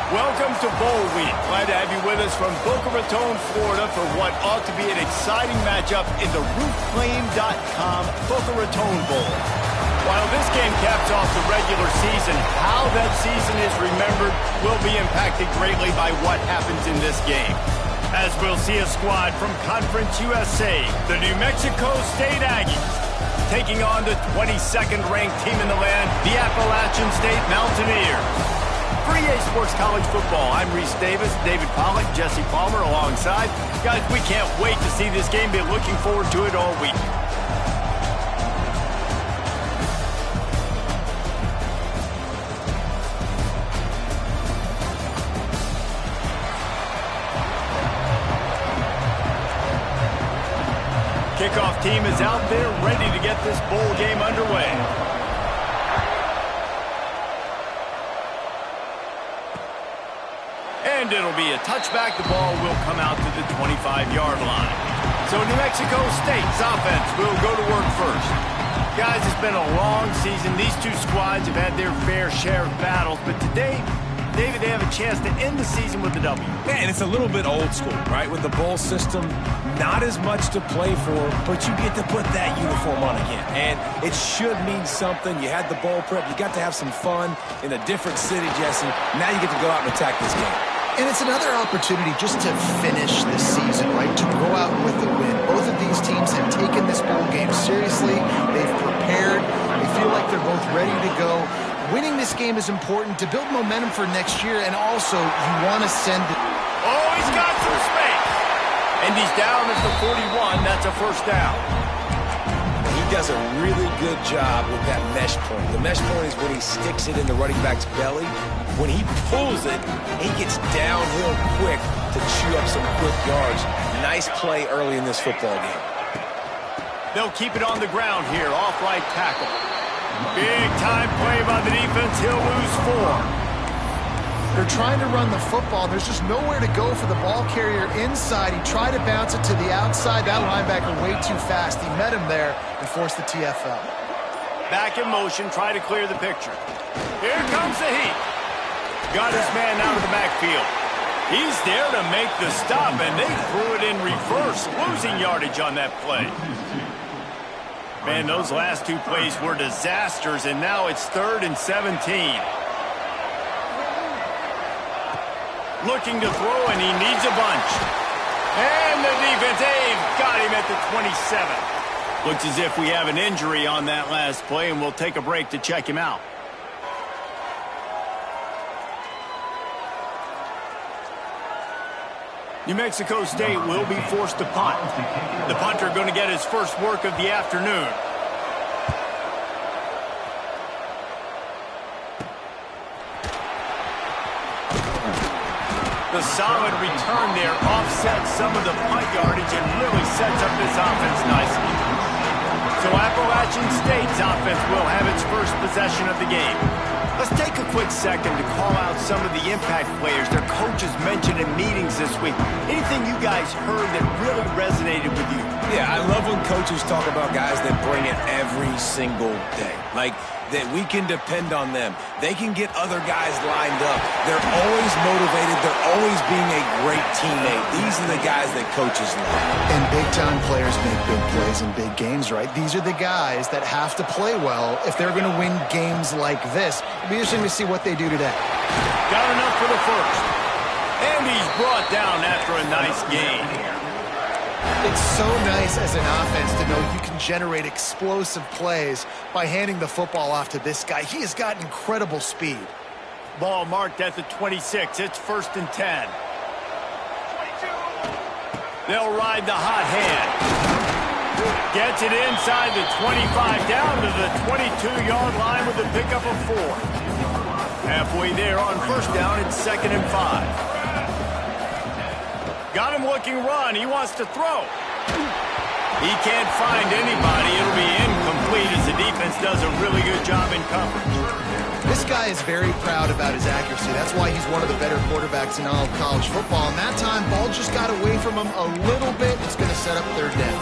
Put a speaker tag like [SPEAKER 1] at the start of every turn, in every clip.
[SPEAKER 1] Welcome to Bowl Week. Glad to have you with us from Boca Raton, Florida for what ought to be an exciting matchup in the roofclaim.com Boca Raton Bowl. While this game caps off the regular season, how that season is remembered will be impacted greatly by what happens in this game. As we'll see a squad from Conference USA, the New Mexico State Aggies, taking on the 22nd ranked team in the land, the Appalachian State Mountaineers. For EA Sports College Football, I'm Reese Davis, David Pollack, Jesse Palmer alongside. Guys, we can't wait to see this game. Been looking forward to it all week. Kickoff team is out there ready to get this bowl game underway. And it'll be a touchback. The ball will come out to the 25-yard line. So New Mexico State's offense will go to work first. Guys, it's been a long season. These two squads have had their fair share of battles, but today, David, they have a chance to end the season with a W.
[SPEAKER 2] Man, it's a little bit old school, right? With the bowl system, not as much to play for, but you get to put that uniform on again. And it should mean something. You had the bowl prep. You got to have some fun in a different city, Jesse. Now you get to go out and attack this game.
[SPEAKER 3] And it's another opportunity just to finish this season, right? To go out with a win. Both of these teams have taken this bowl game seriously. They've prepared. They feel like they're both ready to go. Winning this game is important to build momentum for next year, and also you want to send it.
[SPEAKER 1] Oh, he's got some space. And he's down at the 41. That's a first down.
[SPEAKER 2] He does a really good job with that mesh point. The mesh point is when he sticks it in the running back's belly. When he pulls it, he gets downhill quick to chew up some quick yards. Nice play early in this football game.
[SPEAKER 1] They'll keep it on the ground here, off right tackle. Big time play by the defense. He'll lose 4.
[SPEAKER 3] They're trying to run the football. There's just nowhere to go for the ball carrier inside. He tried to bounce it to the outside. That linebacker way too fast. He met him there and forced the TFL.
[SPEAKER 1] Back in motion, try to clear the picture. Here comes the heat. Got his man out of the backfield. He's there to make the stop, and they threw it in reverse, losing yardage on that play. Man, those last two plays were disasters, and now it's 3rd and 17. Looking to throw, and he needs a bunch. And the defense, they've got him at the 27. Looks as if we have an injury on that last play, and we'll take a break to check him out. New Mexico State will be forced to punt. The punter going to get his first work of the afternoon. The solid return there offsets some of the punt yardage and really sets up this offense nicely. So Appalachian State's offense will have its first possession of the game. Let's take a quick second to call out some of the impact players their coaches mentioned in meetings this week. Anything you guys heard that really resonated with you?
[SPEAKER 2] Yeah, I love when coaches talk about guys that bring it every single day. Like, that we can depend on them. They can get other guys lined up. They're always motivated. They're always being a great teammate. These are the guys that coaches love.
[SPEAKER 3] And big-time players make big plays in big games, right? These are the guys that have to play well if they're going to win games like this. It'll be interesting to see what they do today.
[SPEAKER 1] Got enough for the first. And he's brought down after a nice gain.
[SPEAKER 3] It's so nice as an offense to know you can generate explosive plays by handing the football off to this guy. He has got incredible speed.
[SPEAKER 1] Ball marked at the 26. It's 1st and 10. 22. They'll ride the hot hand. Gets it inside the 25, down to the 22-yard line with a pickup of 4. Halfway there on first down, it's 2nd and 5. Got him looking run. He wants to throw. He can't find anybody. It'll be incomplete as the defense does a really good job in coverage.
[SPEAKER 3] This guy is very proud about his accuracy. That's why he's one of the better quarterbacks in all of college football. And that time, ball just got away from him a little bit. It's going to set up 3rd down.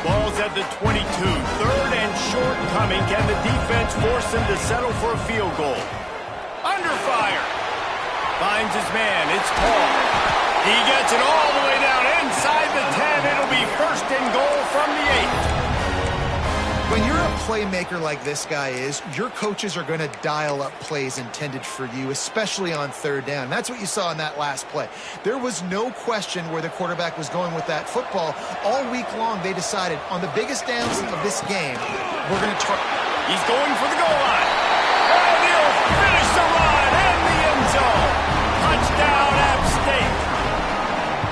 [SPEAKER 1] Ball's at the 22. 3rd and shortcoming. Can the defense force them to settle for a field goal? Under fire. Finds his man. It's caught. He gets it all the way down inside the 10. It'll be first and goal from the 8.
[SPEAKER 3] When you're a playmaker like this guy is, your coaches are going to dial up plays intended for you, especially on third down. That's what you saw in that last play. There was no question where the quarterback was going with that football. All week long, they decided on the biggest downs of this game, we're going to try.
[SPEAKER 1] He's going for the goal line. And he'll finish the run in the end zone. Touchdown, App State.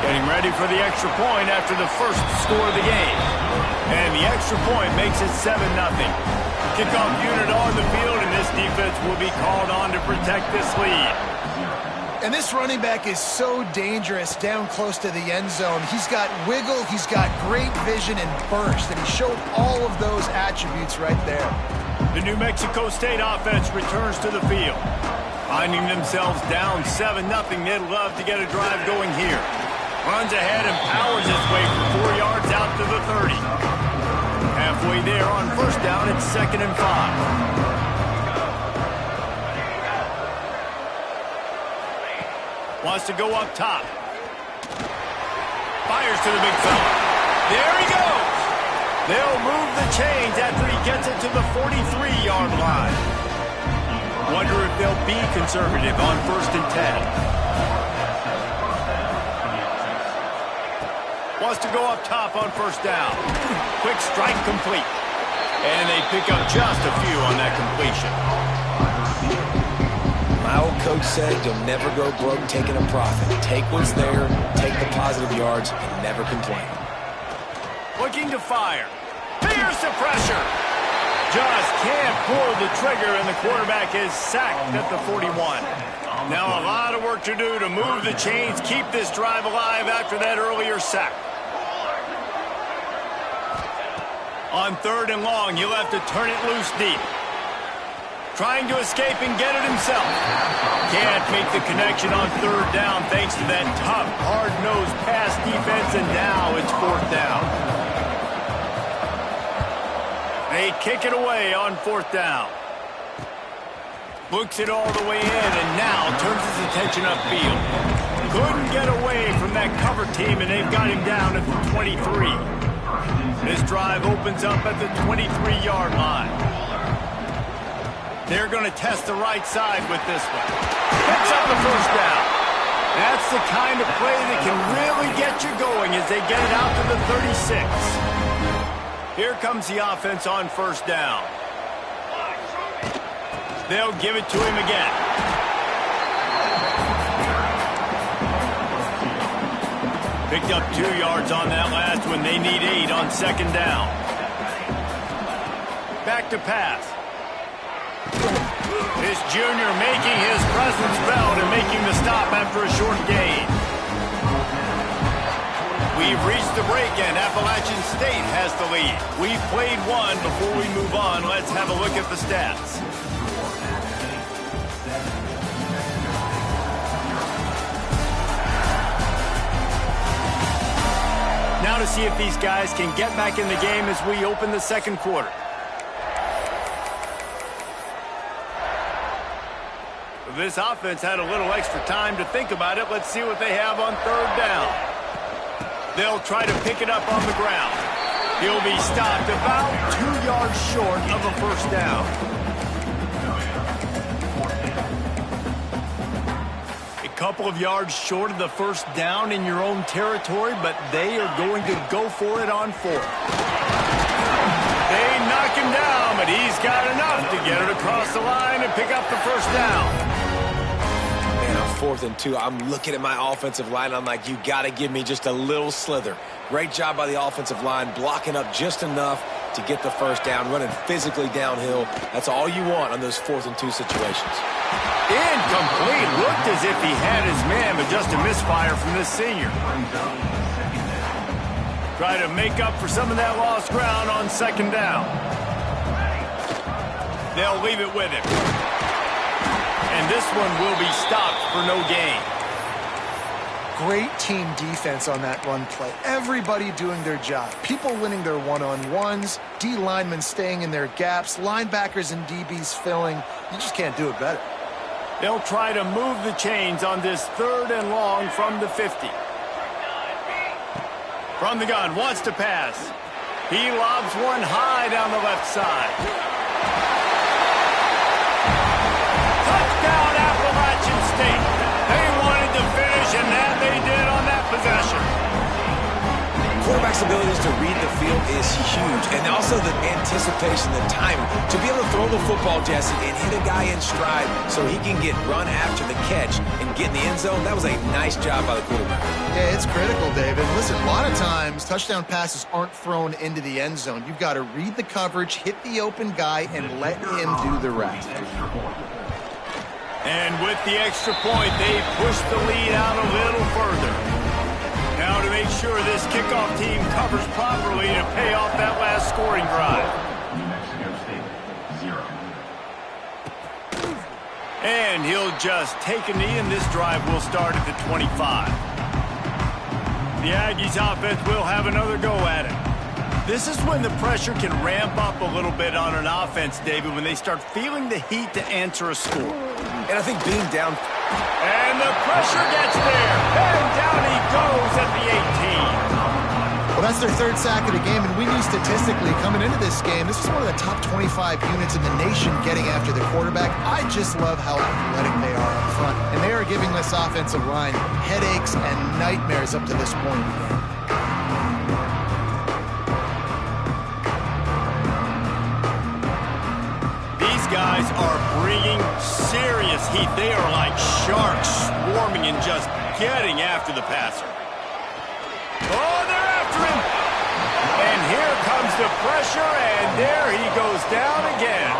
[SPEAKER 1] Getting ready for the extra point after the first score of the game. And the extra point makes it 7-0. Kickoff unit on the field, and this defense will be called on to protect this lead.
[SPEAKER 3] And this running back is so dangerous down close to the end zone. He's got wiggle, he's got great vision and burst, and he showed all of those attributes right there.
[SPEAKER 1] The New Mexico State offense returns to the field. Finding themselves down 7-0, they'd love to get a drive going here. Runs ahead and powers his way for 4 yards out to the 30. Halfway there on first down, it's 2nd and 5. Wants to go up top. Fires to the big fella. There he goes. They'll move the chains after he gets it to the 43-yard line. Wonder if they'll be conservative on 1st and 10. Wants to go up top on first down. Quick strike complete. And they pick up just a few on that completion.
[SPEAKER 2] My old coach said you'll never go broke taking a profit. Take what's there, take the positive yards, and never complain.
[SPEAKER 1] Looking to fire. Fierce the pressure. Just can't pull the trigger, and the quarterback is sacked at the 41. Now a lot of work to do to move the chains, keep this drive alive after that earlier sack. On 3rd and long, he'll have to turn it loose deep. Trying to escape and get it himself. Can't make the connection on 3rd down thanks to that tough, hard-nosed pass defense, and now it's 4th down. They kick it away on 4th down. Looks it all the way in and now turns his attention upfield. Couldn't get away from that cover team, and they've got him down at the 23. This drive opens up at the 23-yard line. They're going to test the right side with this one. Picks up the first down. That's the kind of play that can really get you going as they get it out to the 36. Here comes the offense on 1st down. They'll give it to him again. Picked up 2 yards on that last one. They need 8 on 2nd down. Back to pass. This junior making his presence felt and making the stop after a short gain. We've reached the break, and Appalachian State has the lead. We've played one. Before we move on, let's have a look at the stats. Now to see if these guys can get back in the game as we open the 2nd quarter. This offense had a little extra time to think about it. Let's see what they have on 3rd down. They'll try to pick it up on the ground. He'll be stopped about 2 yards short of a first down. Couple of yards short of the first down in your own territory, but they are going to go for it on 4th. They knock him down, but he's got enough to get it across the line and pick up the first down.
[SPEAKER 2] Man, on 4th and 2, I'm looking at my offensive line. I'm like, you got to give me just a little slither. Great job by the offensive line, blocking up just enough to get the first down, running physically downhill. That's all you want on those 4th and 2 situations.
[SPEAKER 1] Incomplete. Looked as if he had his man, but just a misfire from this senior. Try to make up for some of that lost ground on 2nd down. They'll leave it with him. And this one will be stopped for no gain.
[SPEAKER 3] Great team defense on that run play. Everybody doing their job. People winning their one-on-ones, D linemen staying in their gaps, linebackers and DBs filling. You just can't do it better.
[SPEAKER 1] They'll try to move the chains on this 3rd and long from the 50. From the gun, wants to pass. He lobs one high down the left side. Touchdown, Appalachian State. They wanted to finish, and that they did on that possession.
[SPEAKER 2] Quarterback's abilities to read the field is huge, and also the anticipation, the timing. To be able to throw the football, Jesse, and hit a guy in stride so he can get run after the catch and get in the end zone, that was a nice job by the quarterback.
[SPEAKER 3] Yeah, it's critical, David. Listen, a lot of times, touchdown passes aren't thrown into the end zone. You've got to read the coverage, hit the open guy, and let him do the rest.
[SPEAKER 1] And with the extra point, they push the lead out a little further. Now to make sure this kickoff team covers properly to pay off that last scoring drive. And he'll just take a knee, and this drive will start at the 25. The Aggies offense will have another go at it. This is when the pressure can ramp up a little bit on an offense, David, when they start feeling the heat to answer a score.
[SPEAKER 2] And I think being down...
[SPEAKER 1] And the pressure gets there. And down he goes at the 18.
[SPEAKER 3] Well, that's their 3rd sack of the game, and we knew statistically coming into this game, this is one of the top 25 units in the nation getting after the quarterback. I just love how athletic they are up front, and they are giving this offensive line headaches and nightmares up to this point.
[SPEAKER 1] Guys are bringing serious heat. They are like sharks swarming and just getting after the passer. Oh, they're after him. And here comes the pressure, and there he goes down again.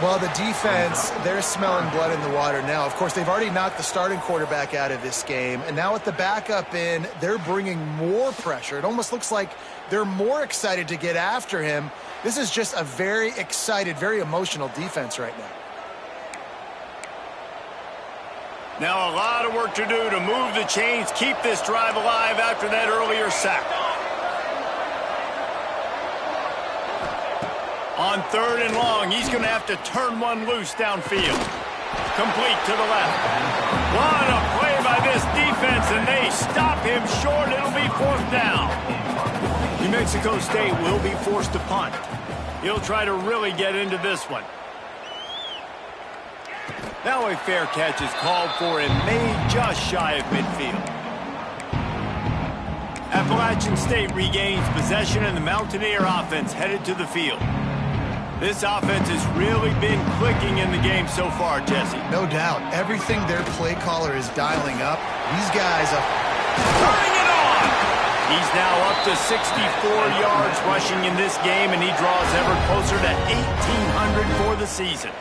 [SPEAKER 3] Well, the defense, they're smelling blood in the water now. Of course, they've already knocked the starting quarterback out of this game, and now with the backup in, they're bringing more pressure. It almost looks like they're more excited to get after him. This is just a very excited, very emotional defense right now.
[SPEAKER 1] Now a lot of work to do to move the chains, keep this drive alive after that earlier sack. On 3rd and long, he's going to have to turn one loose downfield. Complete to the left. What a play by this defense, and they stop him short. It'll be 4th down. New Mexico State will be forced to punt. He'll try to really get into this one. Now a fair catch is called for and made just shy of midfield. Appalachian State regains possession, and the Mountaineer offense headed to the field. This offense has really been clicking in the game so far, Jesse.
[SPEAKER 3] No doubt. Everything their play caller is dialing up, these guys are...
[SPEAKER 1] Bring it on! He's now up to 64 yards rushing in this game, and he draws ever closer to 1,800 for the season.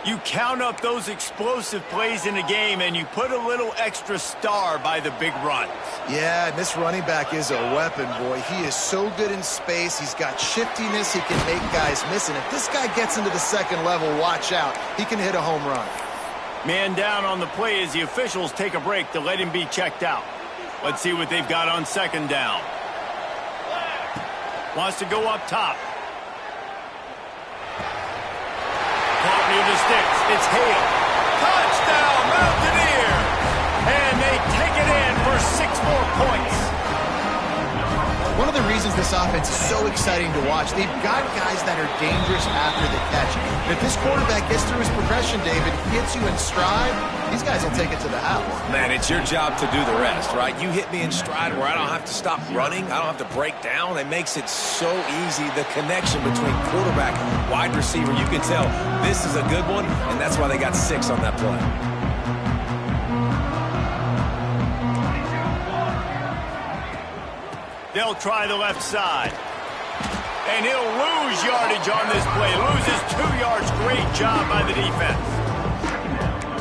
[SPEAKER 1] You count up those explosive plays in a game, and you put a little extra star by the big runs.
[SPEAKER 3] Yeah, this running back is a weapon, boy. He is so good in space. He's got shiftiness. He can make guys miss. And if this guy gets into the second level, watch out. He can hit a home run.
[SPEAKER 1] Man down on the play as the officials take a break to let him be checked out. Let's see what they've got on 2nd down. Wants to go up top. Caught near the sticks. It's Hale. Touchdown, Mountaineer! And they take it in for 6 more points.
[SPEAKER 3] One of the reasons this offense is so exciting to watch, they've got guys that are dangerous after the catch. And if this quarterback gets through his progression, David, gets you in stride, these guys will take it to the house.
[SPEAKER 2] Man, it's your job to do the rest, right? You hit me in stride where I don't have to stop running. I don't have to break down. It makes it so easy, the connection between quarterback and wide receiver. You can tell this is a good one, and that's why they got 6 on that play.
[SPEAKER 1] They'll try the left side. And he'll lose yardage on this play. Loses 2 yards. Great job by the defense.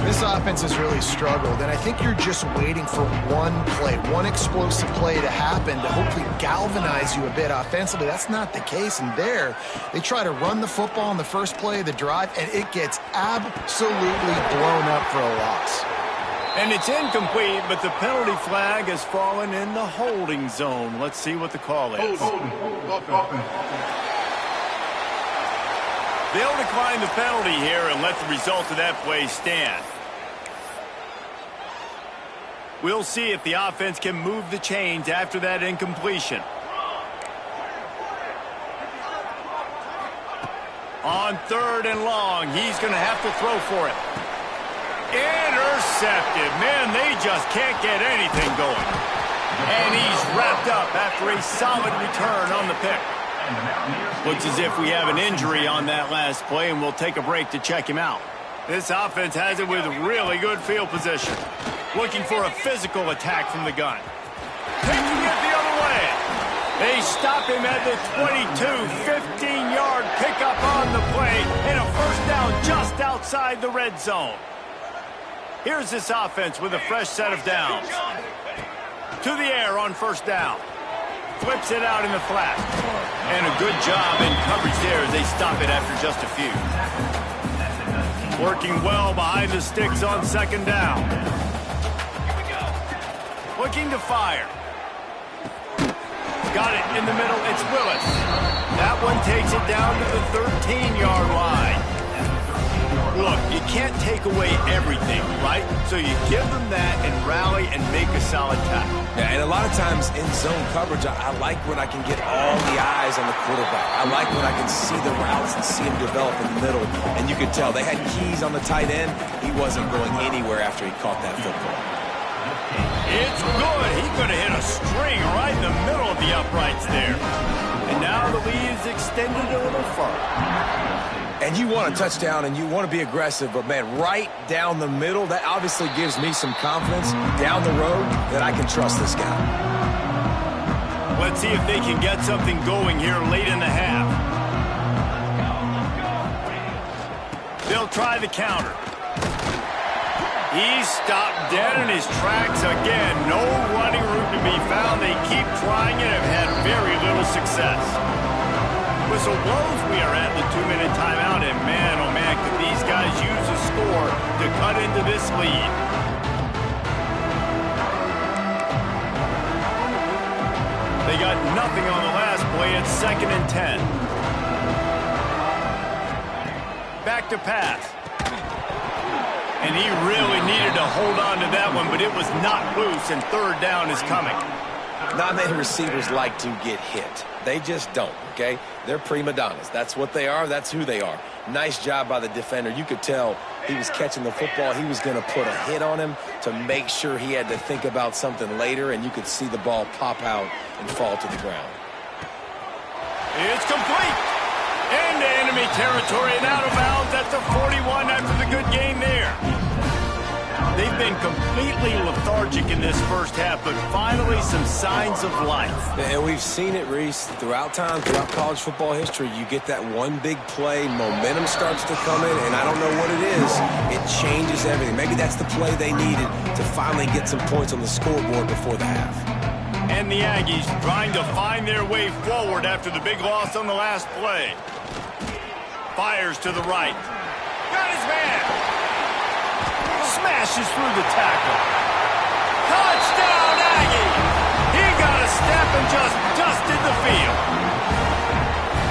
[SPEAKER 3] This offense has really struggled, and I think you're just waiting for one play, one explosive play to happen to hopefully galvanize you a bit offensively. That's not the case, and there, they try to run the football in the first play of the drive, and it gets absolutely blown up for a loss.
[SPEAKER 1] And it's incomplete, but the penalty flag has fallen in the holding zone. Let's see what the call is. They'll decline the penalty here and let the result of that play stand. We'll see if the offense can move the chains after that incompletion. On 3rd and long, he's going to have to throw for it. Intercepted. Man, they just can't get anything going. And he's wrapped up after a solid return on the pick. Looks as if we have an injury on that last play, and we'll take a break to check him out. This offense has it with really good field position. Looking for a physical attack from the gun. Taking it the other way. They stop him at the 22, 15-yard pickup on the play, and a first down just outside the red zone. Here's this offense with a fresh set of downs. To the air on first down. Flips it out in the flat. And a good job in coverage there as they stop it after just a few. Working well behind the sticks on second down. Looking to fire. Got it in the middle. It's Willis. That one takes it down to the 13-yard line. Look, you can't take away everything, right? So you give them that and rally and make a solid tackle.
[SPEAKER 2] Yeah, and a lot of times in zone coverage, I like when I can get all the eyes on the quarterback. I like when I can see the routes and see him develop in the middle. And you could tell they had keys on the tight end. He wasn't going anywhere after he caught that football.
[SPEAKER 1] It's good. He could have hit a string right in the middle of the uprights there. And now the lead is extended a little further.
[SPEAKER 2] And you want a touchdown and you want to be aggressive, but man, right down the middle, that obviously gives me some confidence down the road that I can trust this guy.
[SPEAKER 1] Let's see if they can get something going here late in the half. They'll try the counter. He's stopped dead in his tracks again. No running room to be found. They keep trying it and have had very little success. Whistle blows, we are at the 2-minute timeout, and man, oh man, could these guys use a score to cut into this lead. They got nothing on the last play. It's 2nd and 10. Back to pass. And he really needed to hold on to that one, but it was not loose, and 3rd down is coming.
[SPEAKER 2] Not many receivers like to get hit. They just don't, okay? They're prima donnas. That's what they are. That's who they are. Nice job by the defender. You could tell he was catching the football. He was going to put a hit on him to make sure he had to think about something later, and you could see the ball pop out and fall to the ground.
[SPEAKER 1] It's complete. Into enemy territory and out of bounds at the 41 after the good game there. They've been completely lethargic in this first half, but finally some signs of life.
[SPEAKER 2] And we've seen it, Reese, throughout college football history. You get that one big play, momentum starts to come in, and I don't know what it is. It changes everything. Maybe that's the play they needed to finally get some points on the scoreboard before the half.
[SPEAKER 1] And the Aggies trying to find their way forward after the big loss on the last play. Fires to the right. Got his man. Smashes through the tackle. Touchdown, Aggie! He got a step and just dusted the field.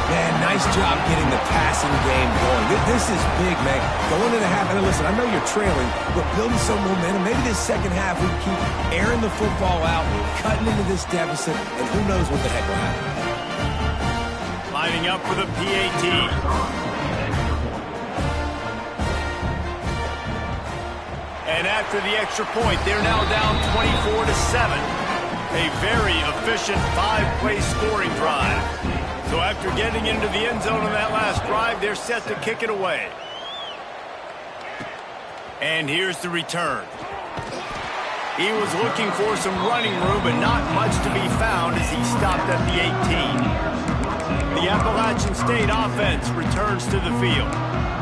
[SPEAKER 2] Man, nice job getting the passing game going. This is big, man. Going into the half, and listen, I know you're trailing, but building some momentum. Maybe this second half we keep airing the football out, cutting into this deficit, and who knows what the heck will happen.
[SPEAKER 1] Lining up for the PAT. And after the extra point, they're now down 24-7. A very efficient 5-play scoring drive. So after getting into the end zone on that last drive, they're set to kick it away. And here's the return. He was looking for some running room, but not much to be found as he stopped at the 18. The Appalachian State offense returns to the field.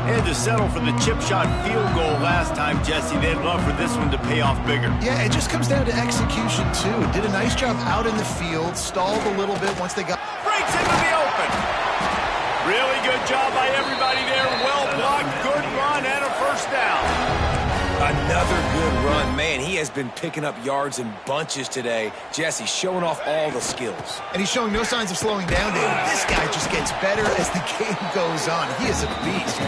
[SPEAKER 1] They had to settle for the chip shot field goal last time, Jesse. They'd love for this one to pay off bigger.
[SPEAKER 3] Yeah, it just comes down to execution, too. Did a nice job out in the field, stalled a little bit once they got...
[SPEAKER 1] Breaks into the open. Really good job by everybody there. Well blocked, good run, and a first down.
[SPEAKER 2] Another good run. Man, he has been picking up yards in bunches today. Jesse showing off all the skills.
[SPEAKER 3] And he's showing no signs of slowing down, David. This guy just gets better as the game goes on. He is a beast.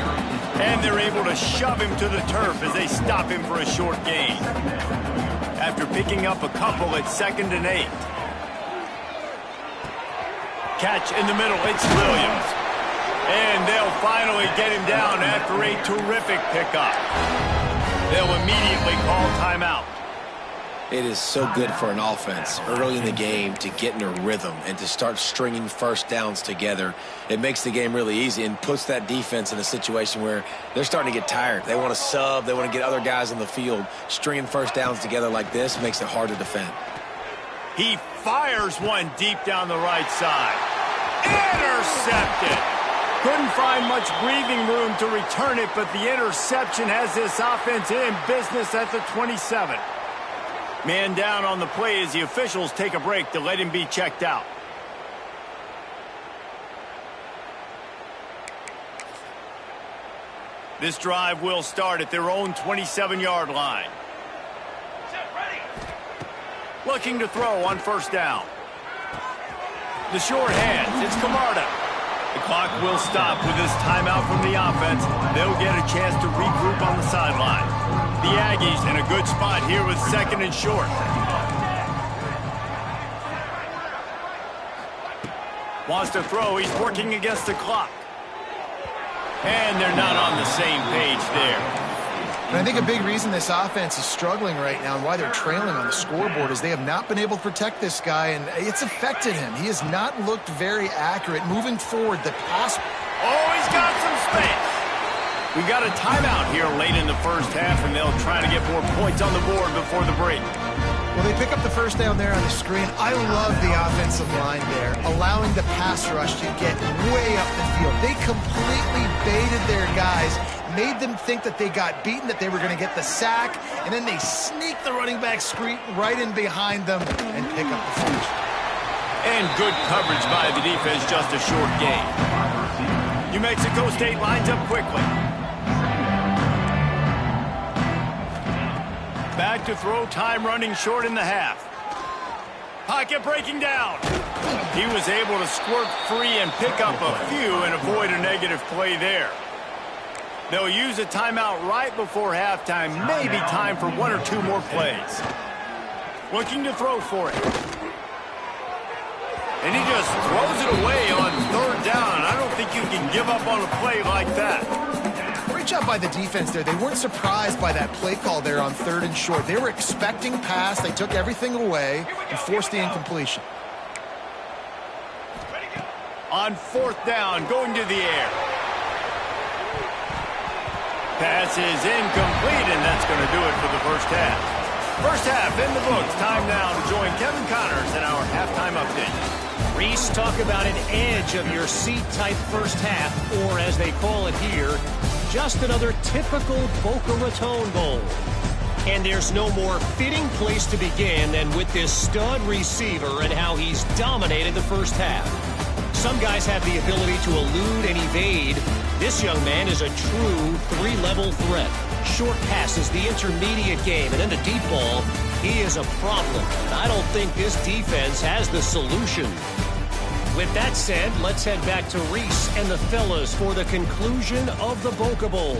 [SPEAKER 1] And they're able to shove him to the turf as they stop him for a short gain. After picking up a couple at 2nd and 8. Catch in the middle, it's Williams. And they'll finally get him down after a terrific pickup. They'll immediately call timeout.
[SPEAKER 2] It is so good for an offense early in the game to get in a rhythm and to start stringing first downs together. It makes the game really easy and puts that defense in a situation where they're starting to get tired. They want to sub. They want to get other guys on the field. Stringing first downs together like this makes it hard to defend.
[SPEAKER 1] He fires one deep down the right side. Intercepted. Couldn't find much breathing room to return it, but the interception has this offense in business at the 27. Man down on the play as the officials take a break to let him be checked out. This drive will start at their own 27-yard line. Looking to throw on first down. The short hands, it's Camarda. The clock will stop with this timeout from the offense. They'll get a chance to regroup on the sideline. The Aggies in a good spot here with 2nd and short. Wants to throw, he's working against the clock. And they're not on the same page there.
[SPEAKER 3] And I think a big reason this offense is struggling right now and why they're trailing on the scoreboard is they have not been able to protect this guy, and it's affected him. He has not looked very accurate. Moving forward, the pass...
[SPEAKER 1] Oh, he's got some space. We got a timeout here late in the first half, and they'll try to get more points on the board before the break.
[SPEAKER 3] Well, they pick up the first down there on the screen. I love the offensive line there, allowing the pass rush to get way up the field. They completely baited their guys, made them think that they got beaten, that they were going to get the sack, and then they sneak the running back screen right in behind them and pick up the first.
[SPEAKER 1] And good coverage by the defense, just a short gain. New Mexico State lines up quickly. Back to throw, time running short in the half. Pocket breaking down. He was able to squirt free and pick up a few and avoid a negative play there. They'll use a timeout right before halftime. Maybe time for 1 or 2 more plays. Looking to throw for it. And he just throws it away on 3rd down. I don't think you can give up on a play like that.
[SPEAKER 3] Great job by the defense there. They weren't surprised by that play call there on 3rd and short. They were expecting pass. They took everything away and forced the incompletion.
[SPEAKER 1] On 4th down, going to the air. Pass is incomplete, and that's going to do it for the first half. First half in the books. Time now to join Kevin Connors in our halftime update.
[SPEAKER 4] Reese, talk about an edge of your seat type first half, or as they call it here, just another typical Boca Raton Bowl. And there's no more fitting place to begin than with this stud receiver and how he's dominated the first half. Some guys have the ability to elude and evade. This young man is a true 3-level threat. Short passes, the intermediate game, and then the deep ball, he is a problem. And I don't think this defense has the solution. With that said, let's head back to Reese and the fellas for the conclusion of the Boca Bowl.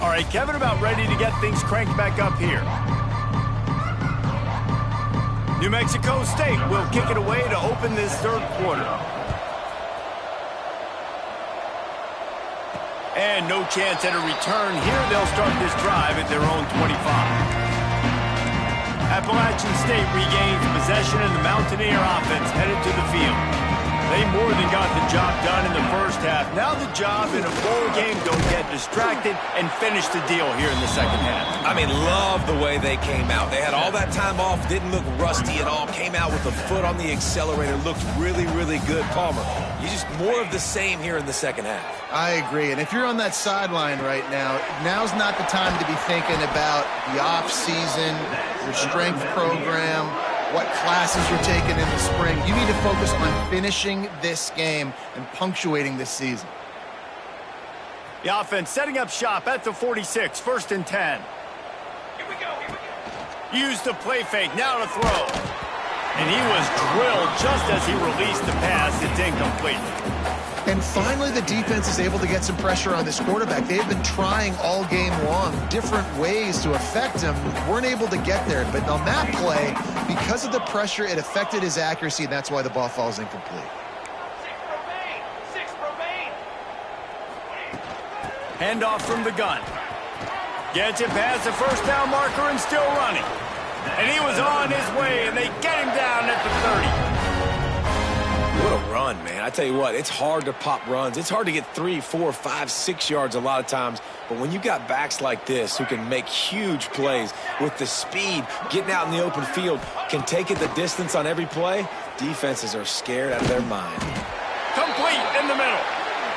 [SPEAKER 1] All right, Kevin, about ready to get things cranked back up here. New Mexico State will kick it away to open this 3rd quarter. And no chance at a return here. They'll start this drive at their own 25. Appalachian State regains possession, and the Mountaineer offense headed to the field. They more than got the job done in the first half. Now the job in a bowl game, don't get distracted and finish the deal here in the second half.
[SPEAKER 2] I mean, love the way they came out. They had all that time off, didn't look rusty at all, came out with a foot on the accelerator, looked really, really good. Palmer, you just more of the same here in the second half.
[SPEAKER 3] I agree, and if you're on that sideline right now, now's not the time to be thinking about the off season, your strength program. what classes you're taking in the spring. You need to focus on finishing this game and punctuating this season.
[SPEAKER 1] The offense setting up shop at the 46, 1st and 10.
[SPEAKER 5] Here we go.
[SPEAKER 1] Use the play fake, now to throw. And he was drilled just as he released the pass. It's incomplete.
[SPEAKER 3] And finally, the defense is able to get some pressure on this quarterback. They've been trying all game long different ways to affect him. Weren't able to get there. But on that play, because of the pressure, it affected his accuracy, and that's why the ball falls incomplete.
[SPEAKER 5] 6 remain.
[SPEAKER 1] Handoff from the gun. Gets it past the first down marker and still running. And he was on his way, and they get him down at the 30.
[SPEAKER 2] What a run, man. I tell you what, it's hard to pop runs. It's hard to get 3, 4, 5, 6 yards a lot of times. But when you got backs like this who can make huge plays with the speed, getting out in the open field, can take it the distance on every play, defenses are scared out of their mind.
[SPEAKER 1] Complete in the middle.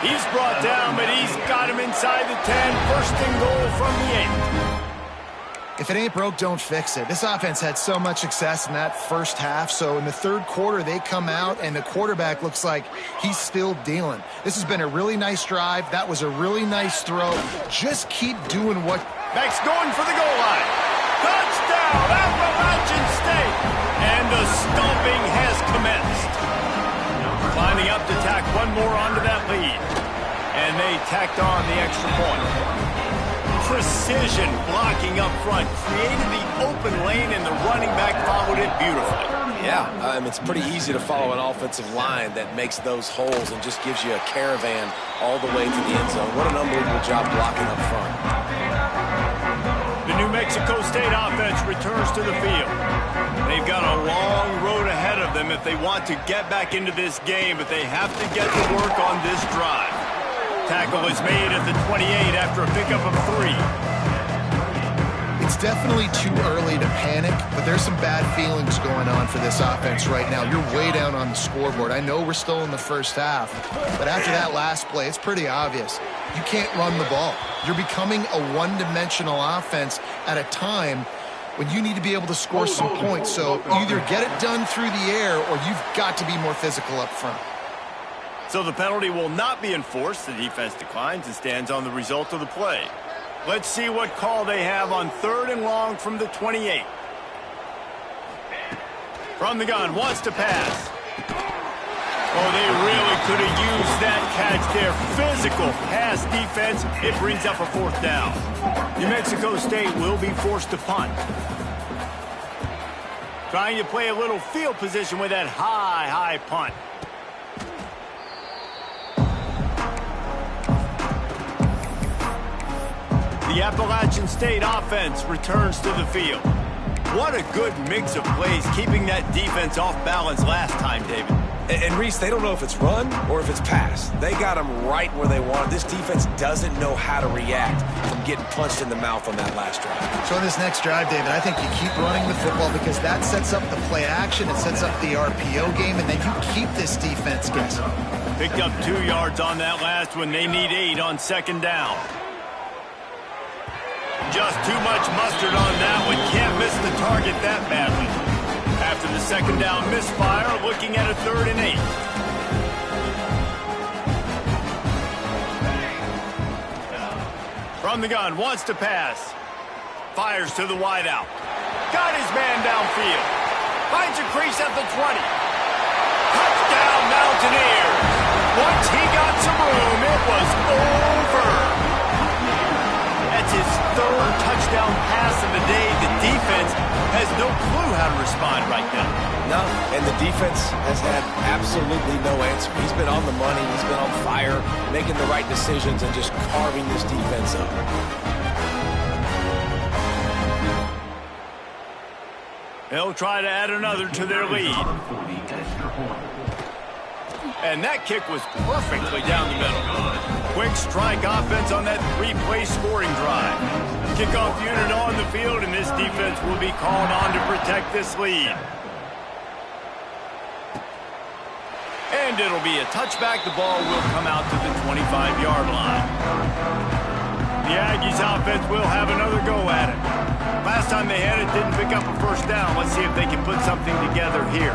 [SPEAKER 1] He's brought down, but he's got him inside the 10. 1st and goal from the 8.
[SPEAKER 3] If it ain't broke, don't fix it. This offense had so much success in that first half, so in the third quarter, they come out, and the quarterback looks like he's still dealing. This has been a really nice drive. That was a really nice throw. Just keep doing what...
[SPEAKER 1] Max going for the goal line. Touchdown, Appalachian State. And the stomping has commenced. Climbing up to tack one more onto that lead. And they tacked on the extra point. Precision blocking up front created the open lane, and the running back followed it beautifully.
[SPEAKER 2] Yeah, it's pretty easy to follow an offensive line that makes those holes and just gives you a caravan all the way to the end zone. What an unbelievable job blocking up front.
[SPEAKER 1] The New Mexico State offense returns to the field. They've got a long road ahead of them if they want to get back into this game, but they have to get to work on this drive. Tackle is made at the 28 after a pickup of 3.
[SPEAKER 3] It's definitely too early to panic, but there's some bad feelings going on for this offense right now. You're way down on the scoreboard. I know we're still in the first half, but after that last play, it's pretty obvious. You can't run the ball. You're becoming a one-dimensional offense at a time when you need to be able to score some points. So either get it done through the air or you've got to be more physical up front.
[SPEAKER 1] So the penalty will not be enforced. The defense declines and stands on the result of the play. Let's see what call they have on 3rd and long from the 28. From the gun, wants to pass. Oh, they really could have used that catch there. Physical pass defense. It brings up a 4th down. New Mexico State will be forced to punt. Trying to play a little field position with that high punt. The Appalachian State offense returns to the field. What a good mix of plays, keeping that defense off balance last time, David.
[SPEAKER 2] And Reese, they don't know if it's run or if it's pass. They got them right where they want. This defense doesn't know how to react from getting punched in the mouth on that last drive.
[SPEAKER 3] So in this next drive, David, I think you keep running the football because that sets up the play action, it sets up the RPO game, and then you keep this defense guessing.
[SPEAKER 1] Picked up 2 yards on that last one. They need 8 on 2nd down. Just too much mustard on that one. Can't miss the target that badly. After the 2nd down misfire, looking at a 3rd and 8. From the gun, wants to pass. Fires to the wideout. Got his man downfield. Finds a crease at the 20. Touchdown, Mountaineers. Once he got some room, it was over. That's his 3rd touchdown pass of the day. The defense has no clue how to respond right now.
[SPEAKER 2] No, and the defense has had absolutely no answer. He's been on the money. He's been on fire, making the right decisions and just carving this defense up.
[SPEAKER 1] They'll try to add another to their lead. And that kick was perfectly down the middle. Quick strike offense on that 3-play scoring drive. Kickoff unit on the field, and this defense will be called on to protect this lead. And it'll be a touchback. The ball will come out to the 25-yard line. The Aggies offense will have another go at it. Last time they had it, didn't pick up a first down. Let's see if they can put something together here.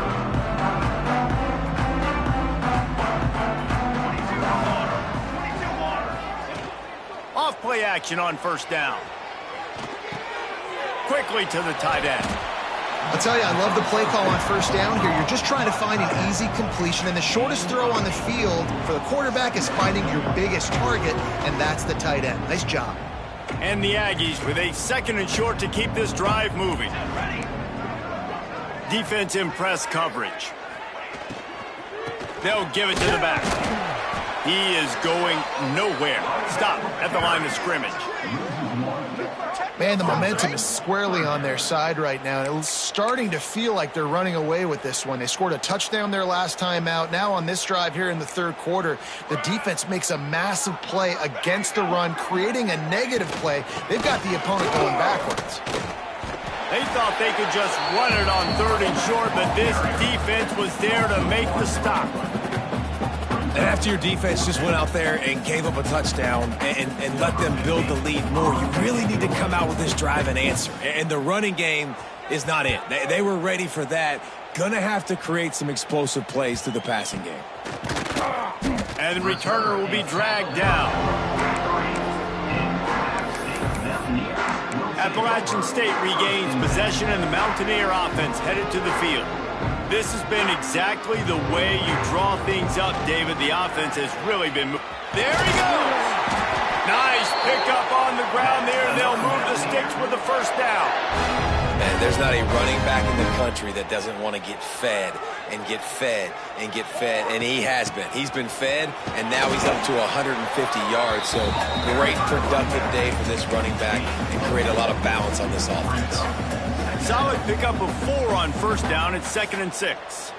[SPEAKER 1] Off play action on first down. Quickly to the tight end.
[SPEAKER 3] I'll tell you, I love the play call on first down here. You're just trying to find an easy completion, and the shortest throw on the field for the quarterback is finding your biggest target, and that's the tight end. Nice job.
[SPEAKER 1] And the Aggies with a 2nd and short to keep this drive moving. Defense in press coverage. They'll give it to the back. He is going nowhere. Stop at the line of scrimmage.
[SPEAKER 3] Man, the momentum is squarely on their side right now. It's starting to feel like they're running away with this one. They scored a touchdown their last time out. Now on this drive here in the 3rd quarter, the defense makes a massive play against the run, creating a negative play. They've got the opponent going backwards.
[SPEAKER 1] They thought they could just run it on 3rd and short, but this defense was there to make the stop.
[SPEAKER 2] And after your defense just went out there and gave up a touchdown and let them build the lead more, you really need to come out with this drive and answer. And the running game is not it. They were ready for that. Gonna have to create some explosive plays through the passing game.
[SPEAKER 1] And the returner will be dragged down. Appalachian State regains possession, and the Mountaineer offense headed to the field. This has been exactly the way you draw things up, David. The offense has really been... There he goes! Nice pickup on the ground there. They'll move the sticks with the first down.
[SPEAKER 2] Man, there's not a running back in the country that doesn't want to get fed and get fed and get fed, and he has been. He's been fed, and now he's up to 150 yards, so great productive day for this running back and create a lot of balance on this offense.
[SPEAKER 1] Solid pickup of 4 on first down. It's 2nd and 6.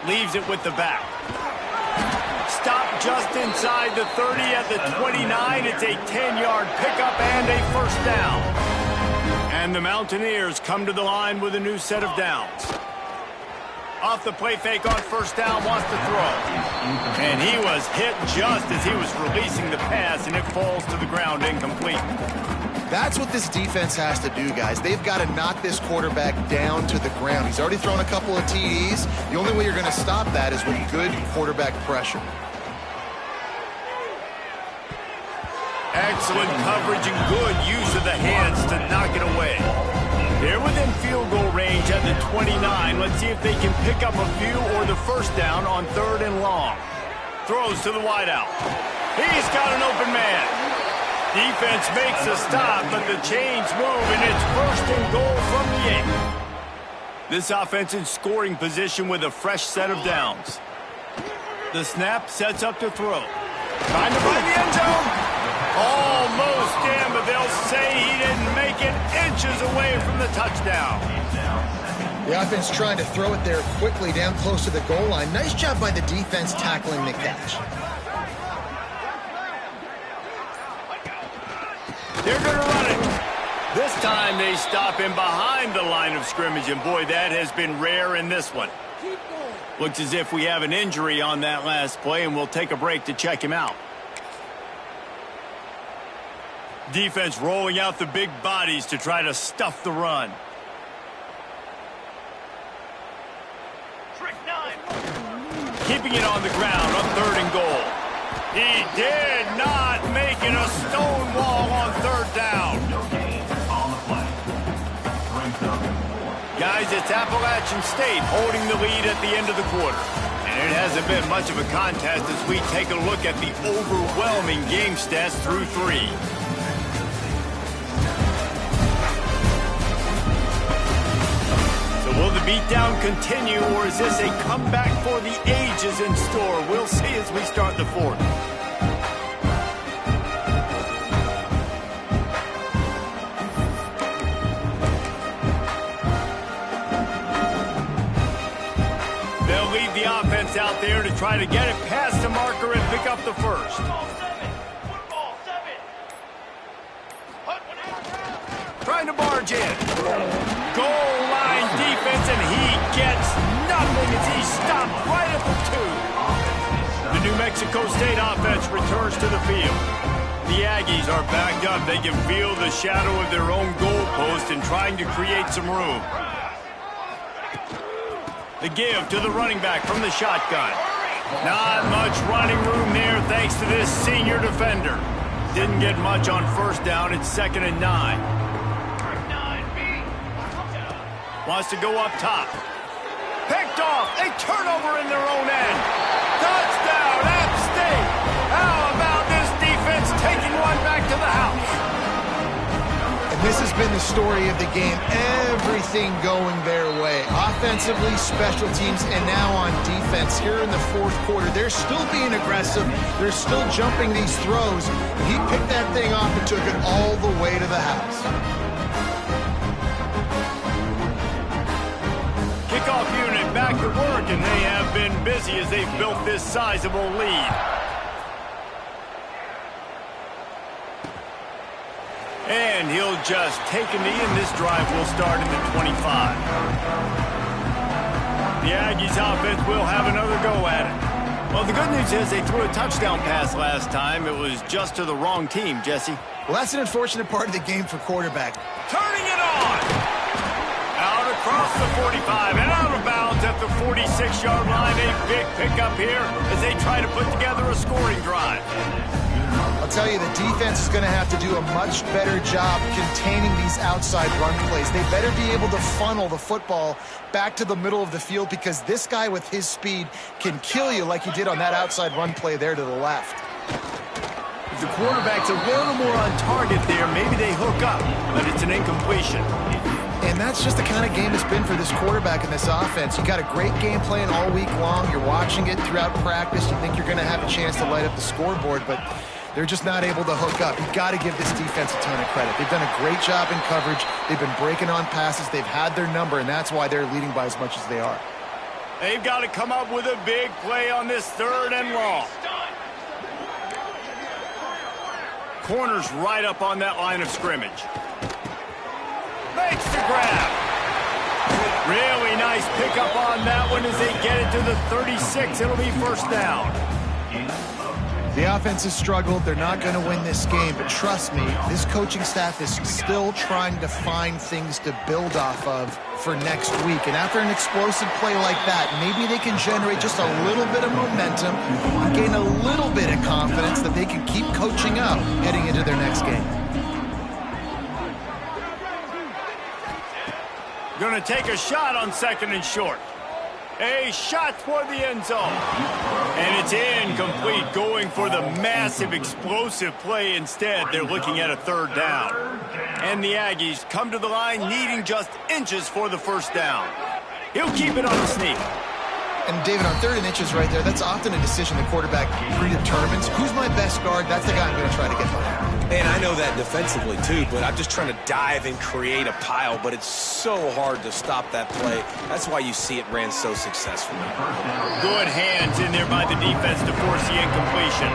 [SPEAKER 1] Leaves it with the back. Stop just inside the 30 at the 29. It's a 10-yard pickup and a first down. And the Mountaineers come to the line with a new set of downs. Off the play fake on first down, wants to throw. And he was hit just as he was releasing the pass, and it falls to the ground incomplete.
[SPEAKER 3] That's what this defense has to do, guys. They've got to knock this quarterback down to the ground. He's already thrown a couple of TDs. The only way you're going to stop that is with good quarterback pressure.
[SPEAKER 1] Excellent coverage and good use of the hands to knock it away. They're within field goal range at the 29. Let's see if they can pick up a few or the first down on 3rd and long. Throws to the wideout. He's got an open man. Defense makes a stop, but the chains move, and it's 1st and goal from the 8. This offense in scoring position with a fresh set of downs. The snap sets up to throw. Trying to find the end zone. Almost in, but they'll say he didn't make it, inches away from the touchdown.
[SPEAKER 3] The offense trying to throw it there quickly down close to the goal line. Nice job by the defense tackling the catch.
[SPEAKER 1] They're going to run it. This time they stop him behind the line of scrimmage, and boy, that has been rare in this one. Looks as if we have an injury on that last play, and we'll take a break to check him out. Defense rolling out the big bodies to try to stuff the run. Keeping it on the ground on 3rd and goal. He did not make it a stone wall on 3rd down. Guys, it's Appalachian State holding the lead at the end of the quarter. And it hasn't been much of a contest as we take a look at the overwhelming game stats through 3. So will the beatdown continue, or is this a comeback for the ages in store? We'll see as we start the 4th. They'll leave the offense out there to try to get it past the marker and pick up the first. Trying to barge in. Goal line defense, and he gets nothing as he stopped right at the 2. The New Mexico State offense returns to the field. The Aggies are backed up. They can feel the shadow of their own goalpost and trying to create some room. The give to the running back from the shotgun. Not much running room there thanks to this senior defender. Didn't get much on first down. It's 2nd and 9. Wants to go up top. Picked off. A turnover in their own end. Touchdown, App State. How about this defense taking one back to the house?
[SPEAKER 3] And this has been the story of the game. Everything going their way. Offensively, special teams, and now on defense here in the fourth quarter. They're still being aggressive. They're still jumping these throws. He picked that thing off and took it all the way to the house.
[SPEAKER 1] Kickoff unit back to work, and they have been busy as they've built this sizable lead. And he'll just take a knee, and this drive will start in the 25. The Aggies offense will have another go at it. Well, the good news is they threw a touchdown pass last time. It was just to the wrong team, Jesse.
[SPEAKER 3] Well, that's an unfortunate part of the game for quarterback.
[SPEAKER 1] Turning it on! Out across the 45 and out of bounds at the 46-yard line. A big pickup here as they try to put together a scoring drive.
[SPEAKER 3] I'll tell you, the defense is going to have to do a much better job containing these outside run plays. They better be able to funnel the football back to the middle of the field because this guy with his speed can kill you like he did on that outside run play there to the left.
[SPEAKER 1] If the quarterback's a little more on target there, maybe they hook up, but it's an incompletion.
[SPEAKER 3] And that's just the kind of game it's been for this quarterback in this offense. You got a great game plan all week long. You're watching it throughout practice. You think you're going to have a chance to light up the scoreboard, but they're just not able to hook up. You've got to give this defense a ton of credit. They've done a great job in coverage. They've been breaking on passes. They've had their number, and that's why they're leading by as much as they are.
[SPEAKER 1] They've got to come up with a big play on this 3rd and long. Corner's right up on that line of scrimmage. Makes the grab. Really nice pickup on that one as they get it to the 36. It'll be 1st down.
[SPEAKER 3] The offense has struggled. They're not going to win this game, but trust me, this coaching staff is still trying to find things to build off of for next week. And after an explosive play like that, maybe they can generate just a little bit of momentum and gain a little bit of confidence that they can keep coaching up heading into their next game.
[SPEAKER 1] Going to take a shot on 2nd and short. A shot toward the end zone. And it's incomplete, going for the massive explosive play instead. They're looking at a 3rd down. And the Aggies come to the line needing just inches for the 1st down. He'll keep it on the sneak.
[SPEAKER 3] And David, on 3rd and inches right there, that's often a decision the quarterback predetermines. Who's my best guard? That's the guy I'm going to try to get behind.
[SPEAKER 2] And I know that defensively, too, but I'm just trying to dive and create a pile, but it's so hard to stop that play. That's why you see it ran so successfully.
[SPEAKER 1] Good hands in there by the defense to force the incompletion.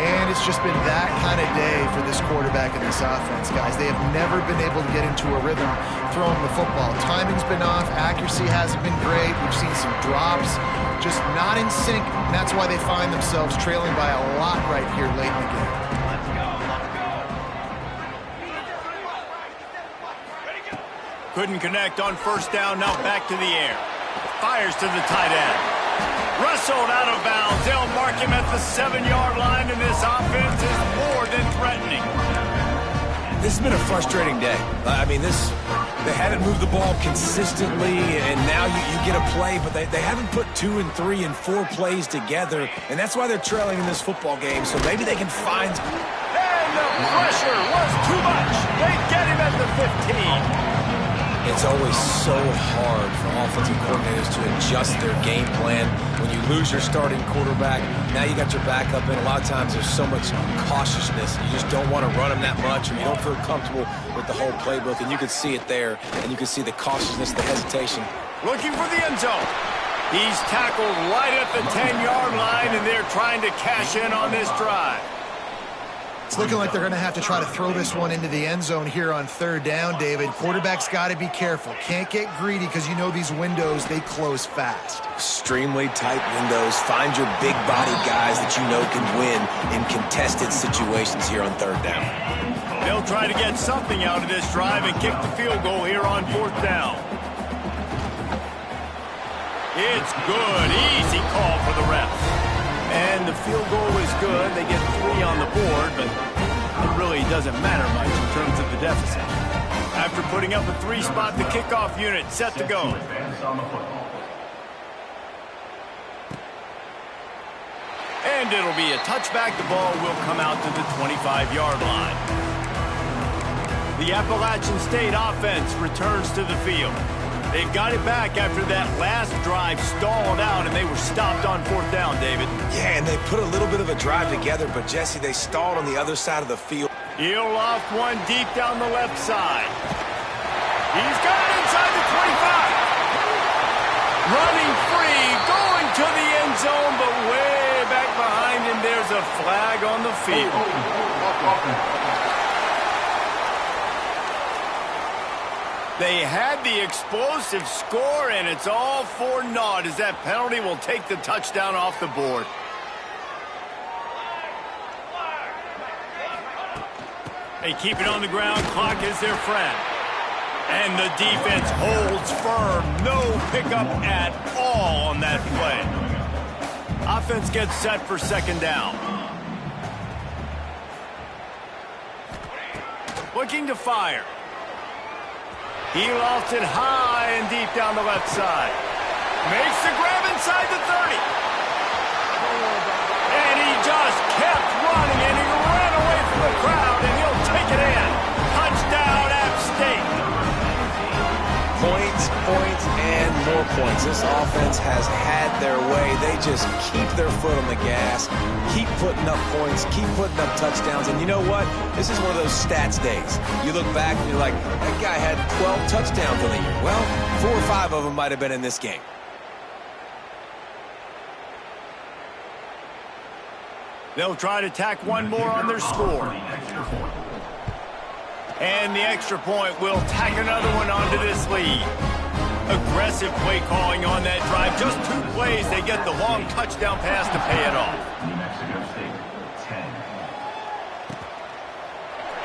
[SPEAKER 3] And it's just been that kind of day for this quarterback and this offense, guys. They have never been able to get into a rhythm throwing the football. Timing's been off. Accuracy hasn't been great. We've seen some drops, just not in sync. And that's why they find themselves trailing by a lot right here late in the game.
[SPEAKER 1] Couldn't connect on 1st down. Now back to the air. Fires to the tight end. Wrestled out of bounds. They'll mark him at the 7-yard line, and this offense is more than threatening.
[SPEAKER 2] This has been a frustrating day. I mean, they haven't moved the ball consistently, and now you get a play, but they haven't put 2 and 3 and 4 plays together, and that's why they're trailing in this football game, so maybe they can find...
[SPEAKER 1] And the pressure was too much. They get him at the 15.
[SPEAKER 2] It's always so hard for offensive coordinators to adjust their game plan. When you lose your starting quarterback, now you got your backup in. A lot of times there's so much cautiousness. You just don't want to run them that much, or you don't feel comfortable with the whole playbook. And you can see it there, and you can see the cautiousness, the hesitation.
[SPEAKER 1] Looking for the end zone. He's tackled right at the 10-yard line, and they're trying to cash in on this drive.
[SPEAKER 3] It's looking like they're going to have to try to throw this one into the end zone here on third down, David. Quarterback's got to be careful. Can't get greedy because you know these windows, they close fast.
[SPEAKER 2] Extremely tight windows. Find your big body guys that you know can win in contested situations here on third down.
[SPEAKER 1] They'll try to get something out of this drive and kick the field goal here on fourth down. It's good. Easy call for the ref. And the field goal is good. They get 3 on the board, but it really doesn't matter much in terms of the deficit. After putting up a 3-spot, the kickoff unit set to go. And it'll be a touchback. The ball will come out to the 25-yard line. The Appalachian State offense returns to the field. They've got it back after that last drive stalled out, and they were stopped on fourth down, David.
[SPEAKER 2] Yeah, and they put a little bit of a drive together, but, Jesse, they stalled on the other side of the field.
[SPEAKER 1] He'll loft one deep down the left side. He's got it inside the 25. Running free, going to the end zone, but way back behind him, there's a flag on the field. They had the explosive score, and it's all for naught as that penalty will take the touchdown off the board. They keep it on the ground. Clock is their friend. And the defense holds firm. No pickup at all on that play. Offense gets set for second down. Looking to fire. He lofts it high and deep down the left side. Makes the grab inside the 30. And he just kept running, and he ran away from the crowd, and he'll take it in. Touchdown, App State.
[SPEAKER 2] Points, points, and more points. This offense has had their way. They just keep their foot on the gas, keep putting up points, keep putting up touchdowns. And you know what? This is one of those stats days. You look back and you're like, that guy had 12 touchdowns on the year. Well, 4 or 5 of them might have been in this game.
[SPEAKER 1] They'll try to tack one more on their score. And the extra point will tack another one onto this lead. Aggressive play calling on that drive. Just 2 plays, they get the long touchdown pass to pay it off.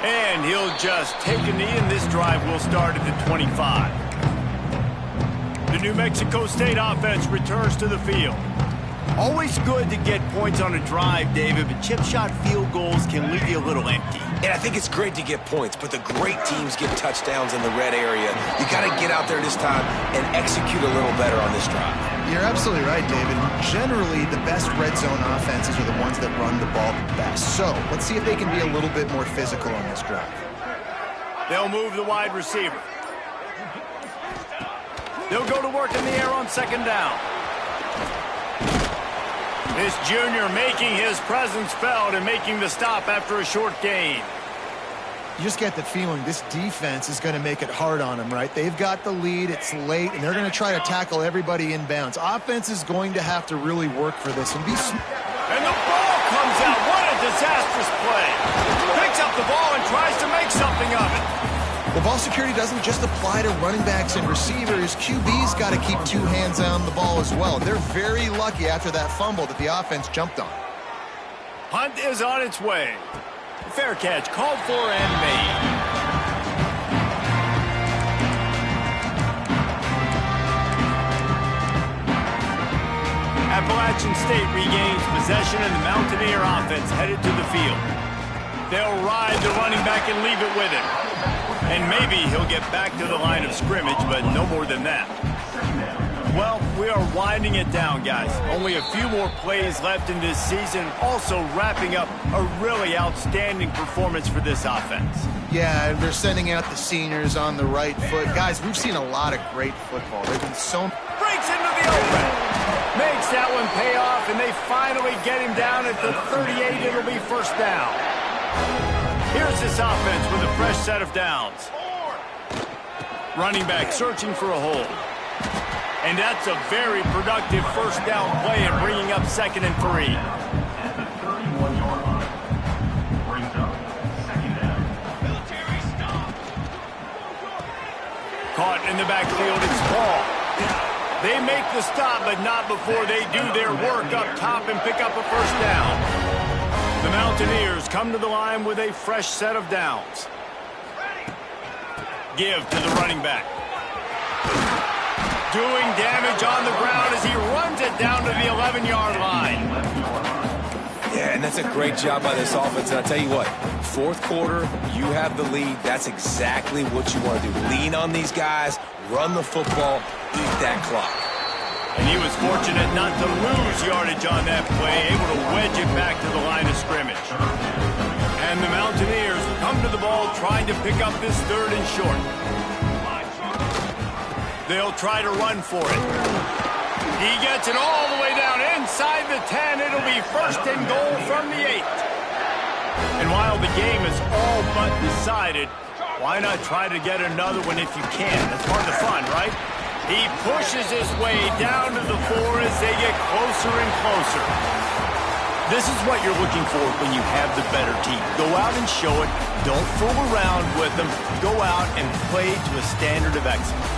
[SPEAKER 1] And he'll just take a knee, and this drive will start at the 25. The New Mexico State offense returns to the field. Always good to get points on a drive, David, but chip shot field goals can leave you a little empty.
[SPEAKER 2] And I think it's great to get points, but the great teams get touchdowns in the red area. You got to get out there this time and execute a little better on this drive.
[SPEAKER 3] You're absolutely right, David. Generally, the best red zone offenses are the ones that run the ball best. So let's see if they can be a little bit more physical on this drive.
[SPEAKER 1] They'll move the wide receiver. They'll go to work in the air on second down. This junior making his presence felt and making the stop after a short gain.
[SPEAKER 3] You just get the feeling this defense is going to make it hard on them, right? They've got the lead, it's late, and they're going to try to tackle everybody inbounds. Offense is going to have to really work for this. And
[SPEAKER 1] the ball comes out. What a disastrous play. Picks up the ball and tries to make something of it.
[SPEAKER 3] Well, ball security doesn't just apply to running backs and receivers. QB's got to keep 2 hands on the ball as well. They're very lucky after that fumble that the offense jumped on.
[SPEAKER 1] Punt is on its way. Fair catch called for and made. Appalachian State regains possession, and the Mountaineer offense headed to the field. They'll ride the running back and leave it with him. And maybe he'll get back to the line of scrimmage, but no more than that. Well, we are winding it down, guys. Only a few more plays left in this season. Also wrapping up a really outstanding performance for this offense.
[SPEAKER 3] Yeah, they're sending out the seniors on the right foot. Guys, we've seen a lot of great football. They've been so...
[SPEAKER 1] Breaks into the open. Makes that one pay off, and they finally get him down at the 38. It'll be first down. Here's this offense with a fresh set of downs. Running back searching for a hole. And that's a very productive first down play and bringing up 2nd and 3. Caught in the backfield, it's Paul. They make the stop, but not before they do their work up top and pick up a first down. The Mountaineers come to the line with a fresh set of downs. Give to the running back. Doing damage on the ground as he runs it down to the 11-yard line.
[SPEAKER 2] Yeah, and that's a great job by this offense. And I'll tell you what, fourth quarter, you have the lead. That's exactly what you want to do. Lean on these guys, run the football, eat that clock.
[SPEAKER 1] And he was fortunate not to lose yardage on that play, able to wedge it back to the line of scrimmage. And the Mountaineers come to the ball trying to pick up this 3rd and short. They'll try to run for it. He gets it all the way down inside the 10. It'll be 1st and goal from the 8. And while the game is all but decided, why not try to get another one if you can? That's part of the fun, right? He pushes his way down to the 4 as they get closer and closer. This is what you're looking for when you have the better team. Go out and show it. Don't fool around with them. Go out and play to a standard of excellence.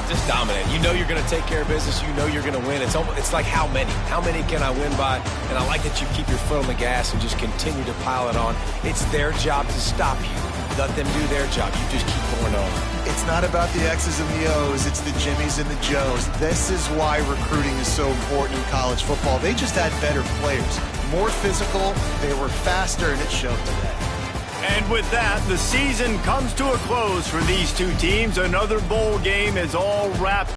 [SPEAKER 2] Just dominate. You know you're going to take care of business. You know you're going to win. It's like how many? How many can I win by? And I like that you keep your foot on the gas and just continue to pile it on. It's their job to stop you. Let them do their job. You just keep going on.
[SPEAKER 3] It's not about the X's and the O's. It's the Jimmies and the Joes. This is why recruiting is so important in college football. They just had better players. More physical. They were faster, and it showed today.
[SPEAKER 1] And with that, the season comes to a close for these two teams. Another bowl game is all wrapped